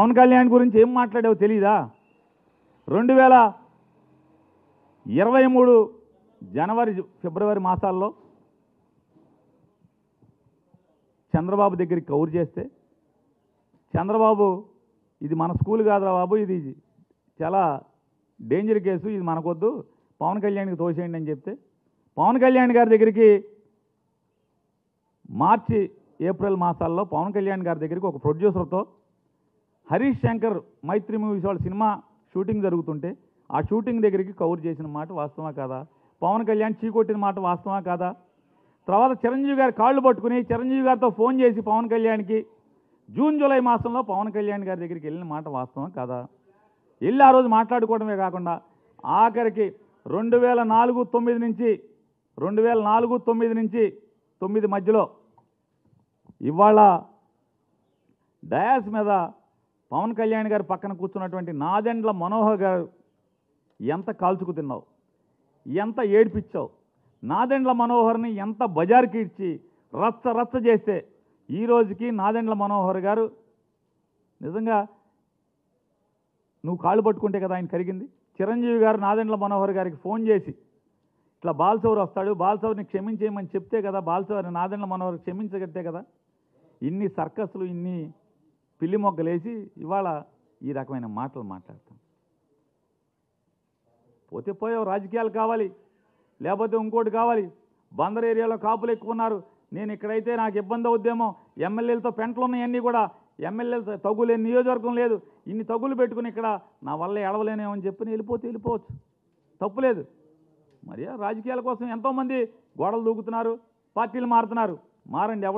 పవన్ కళ్యాణ్ గురించి ఏం మాట్లాడావో తెలీదా? 2023 జనవరి ఫిబ్రవరి మాసాల్లో చంద్రబాబు దగ్గరికి కౌరు చేస్తే చంద్రబాబు ఇది మన స్కూల్ కాదురా బాబు, ఇది చాలా డేంజర్ కేసు, ఇది మనకొద్దు, పవన్ కళ్యాణ్కి తోసేయండి అని చెప్తే పవన్ కళ్యాణ్ గారి దగ్గరికి మార్చి ఏప్రిల్ మాసాల్లో పవన్ కళ్యాణ్ గారి దగ్గరికి ఒక ప్రొడ్యూసర్తో హరీష్ శంకర్ మైత్రి మూవీస్ వాళ్ళ సినిమా షూటింగ్ జరుగుతుంటే ఆ షూటింగ్ దగ్గరికి కవర్ చేసిన మాట వాస్తవా కాదా? పవన్ కళ్యాణ్ చీకొట్టిన మాట వాస్తవా కాదా? తర్వాత చిరంజీవి గారి కాళ్ళు పట్టుకుని చిరంజీవి గారితో ఫోన్ చేసి పవన్ కళ్యాణ్కి జూన్ జూలై మాసంలో పవన్ కళ్యాణ్ గారి దగ్గరికి వెళ్ళిన మాట వాస్తవా కాదా? వెళ్ళి ఆ రోజు మాట్లాడుకోవడమే కాకుండా ఆఖరికి 2004-9 నుంచి 9 మధ్యలో ఇవాళ డయాస్ మీద పవన్ కళ్యాణ్ గారి పక్కన కూర్చున్నటువంటి నాదెండ్ల మనోహర్ గారు ఎంత కాల్చుకు తిన్నావు, ఎంత ఏడ్పించావు, నాదెండ్ల మనోహర్ని ఎంత బజార్కి ఇచ్చి రచ్చ చేస్తే ఈ రోజుకి నాదెండ్ల మనోహర్ గారు నిజంగా నువ్వు కాళ్ళు పట్టుకుంటే కదా ఆయన కరిగింది. చిరంజీవి గారు నాదెండ్ల మనోహర్ గారికి ఫోన్ చేసి ఇట్లా బాలసౌర్ వస్తాడు, బాలసౌర్ని క్షమించేయమని చెప్తే కదా బాలసౌర్ని నాదెండ్ల మనోహర్ క్షమించగట్టే కదా. ఇన్ని సర్కస్లు ఇన్ని పిల్లి మొగ్గలేసి ఇవాళ ఈ రకమైన మాటలు మాట్లాడతాం. పోతే పోయావు, రాజకీయాలు కావాలి, లేకపోతే ఇంకోటి కావాలి. బందర్ ఏరియాలో కాపులు ఎక్కువ ఉన్నారు, నేను ఇక్కడైతే నాకు ఇబ్బంది అవుద్దేమో, ఎమ్మెల్యేలతో పెంటలు ఉన్నాయన్నీ కూడా, ఎమ్మెల్యేలతో తగులేని నియోజకవర్గం లేదు, ఇన్ని తగులు పెట్టుకుని ఇక్కడ నా వల్ల ఎడవలేనేమని చెప్పి వెళ్ళిపోవచ్చు, తప్పులేదు. మరి రాజకీయాల కోసం ఎంతోమంది గోడలు దూకుతున్నారు, పార్టీలు మారుతున్నారు, మారండి.